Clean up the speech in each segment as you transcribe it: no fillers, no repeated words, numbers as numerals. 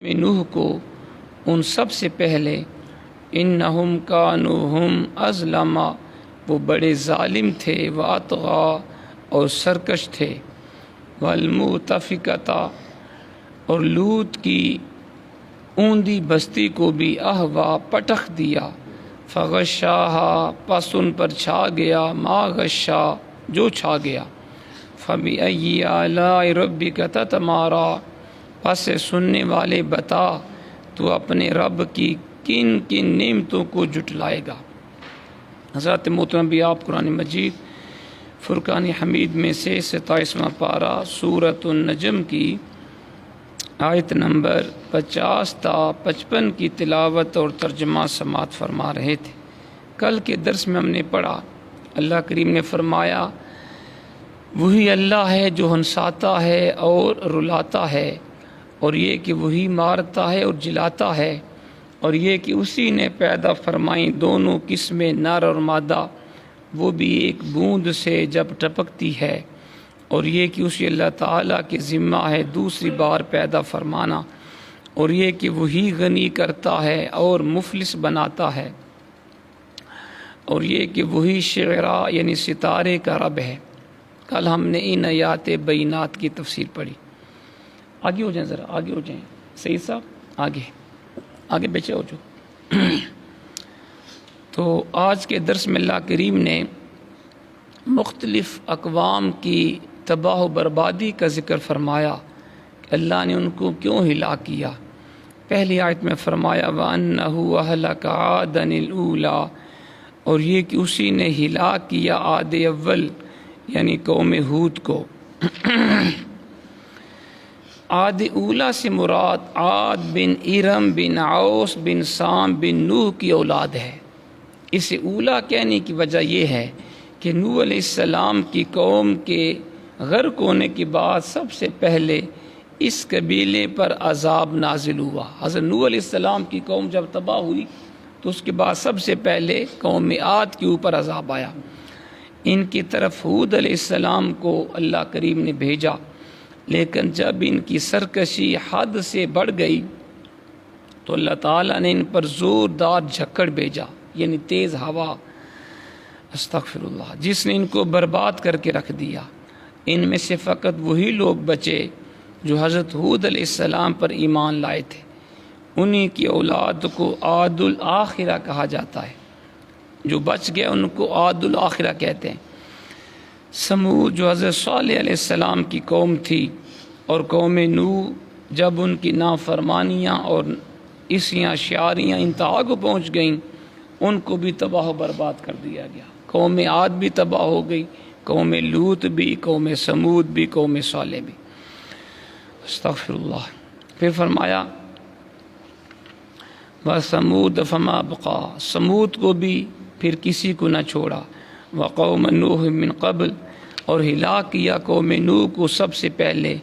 نوح کو ان سب سے پہلے انہم کانوا ہم اظلم، وہ بڑے ظالم تھے، واطغا اور سرکش تھے، والمؤتفکۃ اور لوط کی اوندی بستی کو بھی اہوا پٹخ دیا، فغشاہا پس ان پر چھا گیا، ما غشا جو چھا گیا، فبأی آلاء ربک تتمارا پس سننے والے بتا تو اپنے رب کی کن کن نعمتوں کو جھٹلائے گا۔ حضرت محترم بھی آپ قرآن مجید فرقان حمید میں سے 27واں پارہ سورۃ النجم کی آیت نمبر 50 تا 55 کی تلاوت اور ترجمہ سماعت فرما رہے تھے۔ کل کے درس میں ہم نے پڑھا، اللہ کریم نے فرمایا وہی اللہ ہے جو ہنساتا ہے اور رلاتا ہے، اور یہ کہ وہی مارتا ہے اور جلاتا ہے، اور یہ کہ اسی نے پیدا فرمائیں دونوں قسمیں نر اور مادہ، وہ بھی ایک بوند سے جب ٹپکتی ہے، اور یہ کہ اسی اللہ تعالیٰ کے ذمہ ہے دوسری بار پیدا فرمانا، اور یہ کہ وہی غنی کرتا ہے اور مفلس بناتا ہے، اور یہ کہ وہی شعرا یعنی ستارے کا رب ہے۔ کل ہم نے ان آیات بینات کی تفسیر پڑھی۔ آگے ہو جائیں، ذرا آگے ہو جائیں سعید صاحب، آگے بیچے ہو جو۔ تو آج کے درس میں اللہ کریم نے مختلف اقوام کی تباہ و بربادی کا ذکر فرمایا کہ اللہ نے ان کو کیوں ہلاک کیا۔ پہلی آیت میں فرمایا وَأَنَّهُ أَهْلَكَ عَادًا الْأُولَىٰ، اور یہ کہ اسی نے ہلاک کیا عاد اول یعنی قوم ہود کو۔ عاد اولا سے مراد عاد بن ارم بن عوس بن سام بن نوح کی اولاد ہے۔ اسے اولا کہنے کی وجہ یہ ہے کہ نوح علیہ السلام کی قوم کے غرق ہونے کے بعد سب سے پہلے اس قبیلے پر عذاب نازل ہوا۔ حضرت نوح علیہ السلام کی قوم جب تباہ ہوئی تو اس کے بعد سب سے پہلے قوم عاد کے اوپر عذاب آیا۔ ان کی طرف ہود علیہ السلام کو اللہ کریم نے بھیجا، لیکن جب ان کی سرکشی حد سے بڑھ گئی تو اللہ تعالیٰ نے ان پر زوردار جھکڑ بھیجا، یعنی تیز ہوا، استغفر اللہ، جس نے ان کو برباد کر کے رکھ دیا۔ ان میں سے فقط وہی لوگ بچے جو حضرت ہود علیہ السلام پر ایمان لائے تھے، انہی کی اولاد کو عاد الآخرہ کہا جاتا ہے۔ جو بچ گئے ان کو عاد الآخرہ کہتے ہیں۔ سمود جو حضرت صالح علیہ السلام کی قوم تھی، اور قوم نوح جب ان کی نافرمانیاں اور اسیاں شعاریاں انتہا کو پہنچ گئیں، ان کو بھی تباہ و برباد کر دیا گیا۔ قوم عاد بھی تباہ ہو گئی، قوم لوط بھی، قوم سمود بھی، قوم صالح بھی، استغفر اللہ۔ پھر فرمایا وَثَمُودَ فَمَا بَقَىٰ، سمود کو بھی پھر کسی کو نہ چھوڑا، وَقَوْمَ نُوحٍ مِّن قَبْلِ، اور ہلاک کیا قوم نوح کو سب سے پہلے،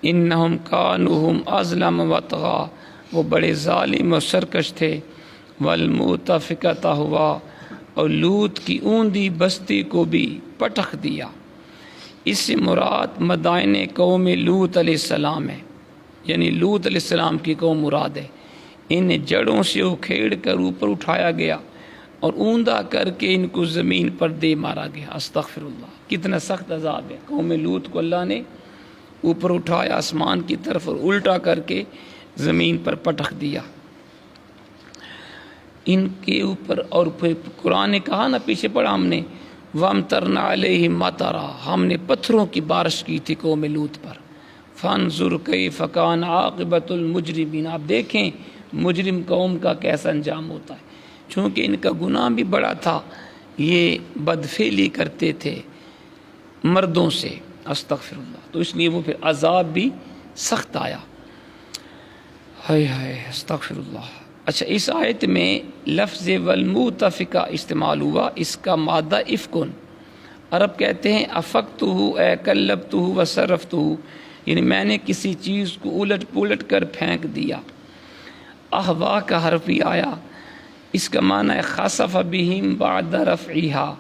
اِنَّهُمْ كَانُوا هُمْ أَظْلَمَ وَأَطْغَىٰ، وہ بڑے ظالم اور سرکش تھے، وَالْمُؤْتَفِكَةَ أَهْوَىٰ، اور لوط کی اوندی بستی کو بھی پٹخ دیا۔ اس سے مراد مدائن قوم لوط علیہ السلام ہے، یعنی لوط علیہ السلام کی قوم مراد ہے۔ انہیں جڑوں سے اکھیڑ کر اوپر اٹھایا گیا اور اوندا کر کے ان کو زمین پر دے مارا گیا، استغفر اللہ۔ کتنا سخت عذاب ہے۔ قوم لوط کو اللہ نے اوپر اٹھایا آسمان کی طرف اور الٹا کر کے زمین پر پٹخ دیا ان کے اوپر۔ اور پھر قرآن نے کہا نا، پیچھے پڑھا ہم نے وَأَمْطَرْنَا عَلَيْهِم مَطَرًا، ہم نے پتھروں کی بارش کی تھی قوم لوط پر۔ فَانظُرْ كَيْفَ كَانَ عَاقِبَةُ الْمُجْرِمِينَ، آپ دیکھیں مجرم قوم کا کیسا انجام ہوتا ہے۔ چونکہ ان کا گناہ بھی بڑا تھا، یہ بدفعلی کرتے تھے مردوں سے، استغفر اللہ، تو اس لیے وہ پھر عذاب بھی سخت آیا۔ ہائے ہائے استغفر اللہ۔ اچھا، اس آیت میں لفظ والمؤتفکہ استعمال ہوا، اس کا مادہ افکن۔ عرب کہتے ہیں افقتہ اے قلبتہ وصرفتہ، یعنی میں نے کسی چیز کو الٹ پلٹ کر پھینک دیا۔ احوا کا حرف بھی آیا، اس کا معنی ہے خسف بہم بعد رفعہا،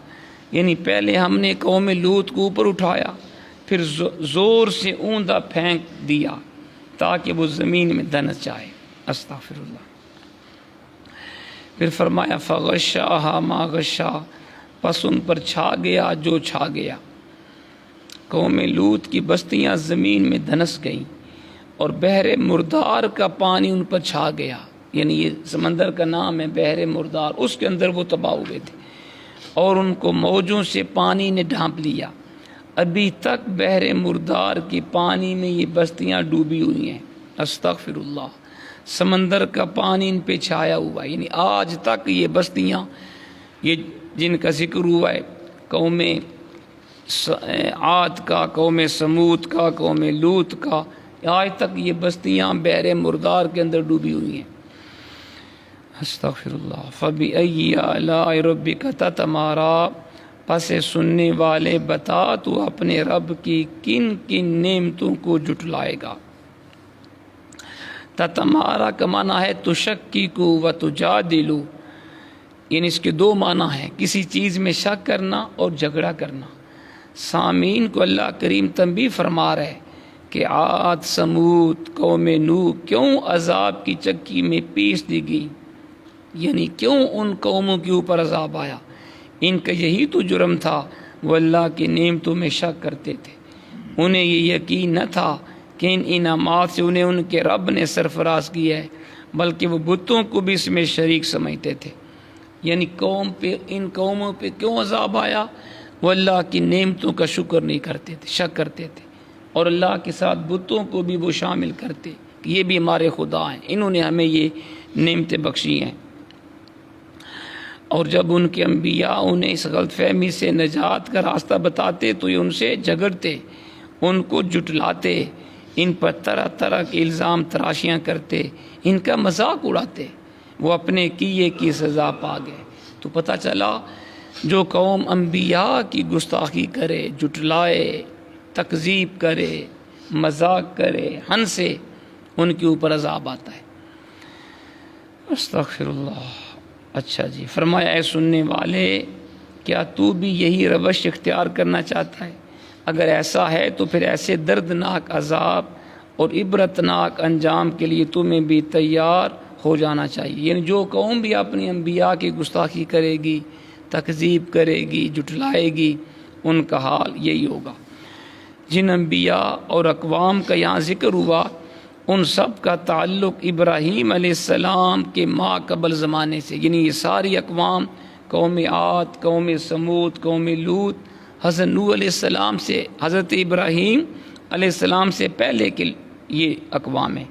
یعنی پہلے ہم نے قوم لوط کو اوپر اٹھایا، پھر زور سے اوندا پھینک دیا، تاکہ وہ زمین میں دنس جائے۔ استغفر اللہ۔ پھر فرمایا فغشاہا ما غشا، پس ان پر چھا گیا جو چھا گیا۔ قوم لوط کی بستیاں زمین میں دھنس گئیں اور بحر مردار کا پانی ان پر چھا گیا، یعنی یہ سمندر کا نام ہے بحر مردار، اس کے اندر وہ تباہ ہوئے تھے اور ان کو موجوں سے پانی نے ڈھانپ لیا۔ ابھی تک بحر مردار کی پانی میں یہ بستیاں ڈوبی ہوئی ہیں۔ استغفر اللہ۔ سمندر کا پانی ان پہ چھایا ہوا ہے، یعنی آج تک یہ بستیاں، یہ جن کا ذکر ہوا ہے، قوم عاد کا، قوم سمود کا، قوم لوط کا، آج تک یہ بستیاں بحر مردار کے اندر ڈوبی ہوئی ہیں۔ استغفر اللہ۔ فَبِأَيِّ آلَاءِ رَبِّكَ تَتَمَارَىٰ، پس سننے والے بتا تو اپنے رب کی کن کن نعمتوں کو جھٹلائے گا۔ تتمارا کا معنی ہے تشکیکو و تجادلو، یعنی اس کے دو معنی ہیں، کسی چیز میں شک کرنا اور جھگڑا کرنا۔ سامعین کو اللہ کریم تنبیہ فرما رہے کہ عاد، سمود، قوم نوح کیوں عذاب کی چکی میں پیس دی گئی، یعنی کیوں ان قوموں کے اوپر عذاب آیا۔ ان کا یہی تو جرم تھا، وہ اللہ کی نعمتوں میں شک کرتے تھے، انہیں یہ یقین نہ تھا کہ ان انعامات سے انہیں ان کے رب نے سرفراز کیا ہے، بلکہ وہ بتوں کو بھی اس میں شریک سمجھتے تھے۔ یعنی ان قوموں پہ کیوں عذاب آیا؟ وہ اللہ کی نعمتوں کا شکر نہیں کرتے تھے، شک کرتے تھے، اور اللہ کے ساتھ بتوں کو بھی وہ شامل کرتے کہ یہ بھی ہمارے خدا ہیں، انہوں نے ہمیں یہ نعمتیں بخشی ہیں۔ اور جب ان کے انبیاء انہیں اس غلط فہمی سے نجات کا راستہ بتاتے تو یہ ان سے جھگڑتے، ان کو جھٹلاتے، ان پر طرح طرح کے الزام تراشیاں کرتے، ان کا مذاق اڑاتے، وہ اپنے کیے کی سزا پا گئے۔ تو پتہ چلا جو قوم انبیاء کی گستاخی کرے، جھٹلائے، تکذیب کرے، مذاق کرے، ہنسے، ان کے اوپر عذاب آتا ہے۔ استغفر اللہ۔ اچھا جی، فرمایا اے سننے والے، کیا تو بھی یہی روش اختیار کرنا چاہتا ہے؟ اگر ایسا ہے تو پھر ایسے دردناک عذاب اور عبرتناک انجام کے لیے تمہیں بھی تیار ہو جانا چاہیے۔ یعنی جو قوم بھی اپنی انبیاء کی گستاخی کرے گی، تکذیب کرے گی، جھٹلائے گی، ان کا حال یہی ہوگا۔ جن انبیاء اور اقوام کا یہاں ذکر ہوا، ان سب کا تعلق ابراہیم علیہ السلام کے ما قبل زمانے سے، یعنی یہ ساری اقوام، قوم عاد، قوم سمود، قوم لوط، حضرت نوح علیہ السلام سے، حضرت ابراہیم علیہ السلام سے پہلے کے یہ اقوام ہیں۔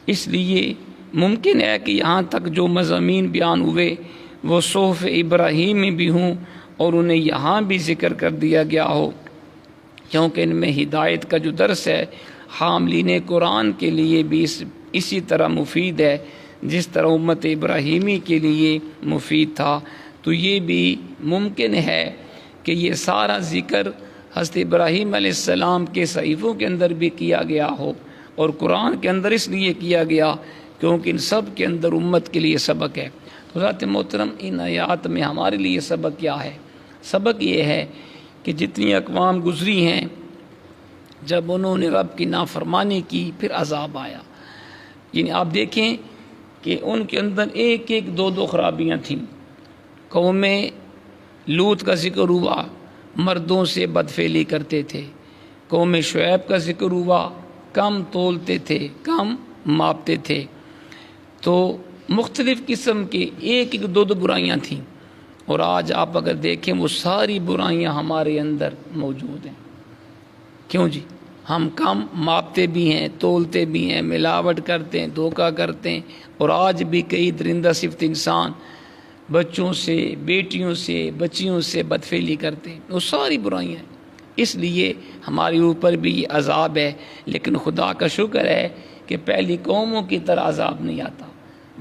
اس لیے ممکن ہے کہ یہاں تک جو مضامین بیان ہوئے وہ صحف ابراہیم میں بھی ہوں اور انہیں یہاں بھی ذکر کر دیا گیا ہو، کیونکہ ان میں ہدایت کا جو درس ہے حاملین قرآن کے لیے بھی اسی طرح مفید ہے جس طرح امت ابراہیمی کے لیے مفید تھا۔ تو یہ بھی ممکن ہے کہ یہ سارا ذکر حضرت ابراہیم علیہ السلام کے صحیفوں کے اندر بھی کیا گیا ہو، اور قرآن کے اندر اس لیے کیا گیا کیونکہ ان سب کے اندر امت کے لیے سبق ہے۔ حضرت محترم، ان آیات میں ہمارے لیے سبق کیا ہے؟ سبق یہ ہے کہ جتنی اقوام گزری ہیں، جب انہوں نے رب کی نافرمانی کی پھر عذاب آیا۔ یعنی آپ دیکھیں کہ ان کے اندر ایک ایک دو دو خرابیاں تھیں۔ قوم لوط کا ذکر ہوا، مردوں سے بدفعلی کرتے تھے۔ قوم شعیب کا ذکر ہوا، کم تولتے تھے، کم ماپتے تھے۔ تو مختلف قسم کے ایک ایک دو دو برائیاں تھیں، اور آج آپ اگر دیکھیں وہ ساری برائیاں ہمارے اندر موجود ہیں۔ کیوں جی؟ ہم کم ماپتے بھی ہیں، تولتے بھی ہیں، ملاوٹ کرتے ہیں، دھوکہ کرتے ہیں، اور آج بھی کئی درندہ صفت انسان بچوں سے، بیٹیوں سے، بچیوں سے بدفعلی کرتے ہیں۔ وہ ساری برائیاں ہیں۔ اس لیے ہمارے اوپر بھی یہ عذاب ہے، لیکن خدا کا شکر ہے کہ پہلی قوموں کی طرح عذاب نہیں آتا،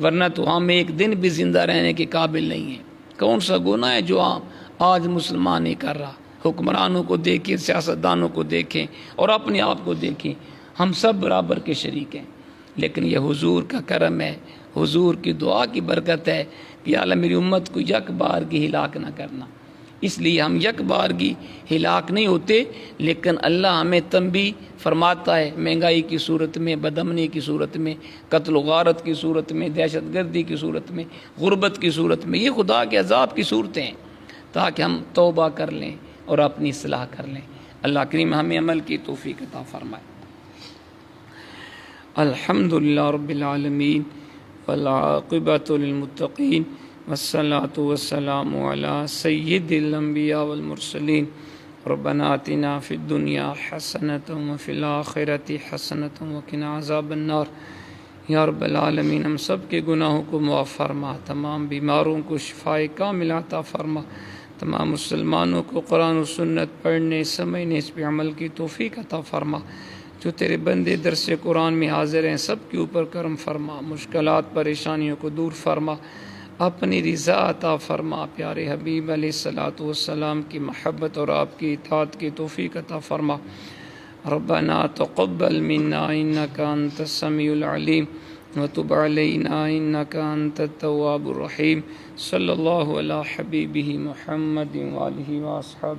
ورنہ تو ہم ایک دن بھی زندہ رہنے کے قابل نہیں ہیں۔ کون سا گناہ ہے جو آج مسلمان نہیں کر رہا؟ حکمرانوں کو دیکھیں، سیاستدانوں کو دیکھیں، اور اپنے آپ کو دیکھیں، ہم سب برابر کے شریک ہیں۔ لیکن یہ حضور کا کرم ہے، حضور کی دعا کی برکت ہے کہ یا اللہ میری امت کو یک بار کی ہلاک نہ کرنا۔ اس لیے ہم یک بارگی ہلاک نہیں ہوتے، لیکن اللہ ہمیں تنبیہ فرماتا ہے مہنگائی کی صورت میں، بدامنی کی صورت میں، قتل و غارت کی صورت میں، دہشت گردی کی صورت میں، غربت کی صورت میں، یہ خدا کے عذاب کی صورتیں ہیں، تاکہ ہم توبہ کر لیں اور اپنی اصلاح کر لیں۔ اللہ کریم ہمیں عمل کی توفیق عطا فرمائے۔ الحمدللہ رب العالمین والعاقبۃ للمتقین والصلاة والسلام علی سید الانبیاء والمرسلین۔ ربنا آتنا فی الدنیا حسنۃ وفی الآخرۃ حسنۃ وقنا عذاب النار۔ یا رب العالمین ہم سب کے گناہوں کو معاف فرما، تمام بیماروں کو شفائے کامل عطا فرما، تمام مسلمانوں کو قرآن و سنت پڑھنے سمجھنے اس پہ عمل کی توفیق عطا فرما۔ جو تیرے بندے درس قرآن میں حاضر ہیں سب کے اوپر کرم فرما، مشکلات پریشانیوں کو دور فرما، اپنی رضا عطا فرما، پیارے حبیب علیہ الصلاۃ والسلام کی محبت اور آپ کی اطاعت کی توفیق عطا فرما۔ ربنا تقبل منا انک انت السمیع العلیم وتب علینا انک انت التواب الرحیم۔ صلی اللہ علی حبیبہ محمد وآلہ وصحبہ۔